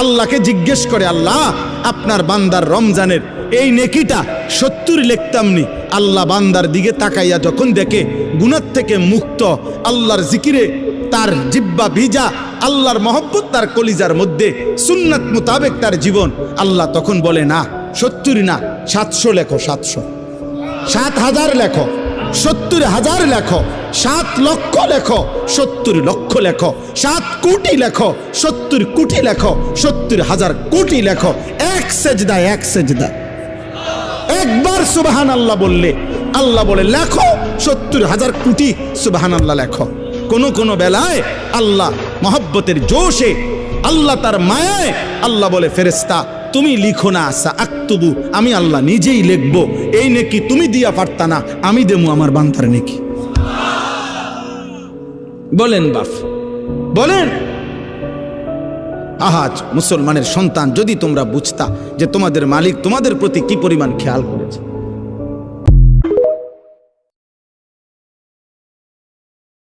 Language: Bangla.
আল্লাহকে জিজ্ঞেস করে, আল্লাহ আপনার বান্দার রমজানের এই নেকিটা 70 লিখতাম নি। আল্লাহ বান্দার দিকে তাকাইয়া যখন দেখে গুনাহ থেকে মুক্ত, আল্লাহর জিকিরে তার জিব্বা ভিজা, আল্লাহর মহব্বত তার কলিজার মধ্যে, সুন্নাত মোতাবেক তার জীবন, আল্লাহ তখন বলে না 70 না 700 লেখো, 700, 7,000 লেখো, 70,000 লেখো, 7 লক্ষ লেখো, 70 লক্ষ লেখো, 7 কোটি লেখো, 70 কোটি লেখো, 70,000 কোটি লেখো। এক সেজদা, এক সেজদা, একবার সুবহানাল্লাহ বললে আল্লাহ বলে লেখো 70,000 কোটি সুবহানাল্লাহ লেখো। কোন বেলায় আল্লাহ মহব্বতের জোশে, আল্লাহ তার মায়ায় আল্লাহ বলে, ফেরেশতা তুমি লিখো না, আকতুবু, আমি আল্লাহ নিজেই লিখবো। এই নেকি তুমি দিয়া পারতা না, আমি দেবো আমার বান্দার নেকি। বলেন বাপ, বলেন। আহাজ মুসলমানের সন্তান, যদি তোমরা বুঝতা যে তোমাদের মালিক তোমাদের প্রতি কি পরিমাণ খেয়াল করেছে।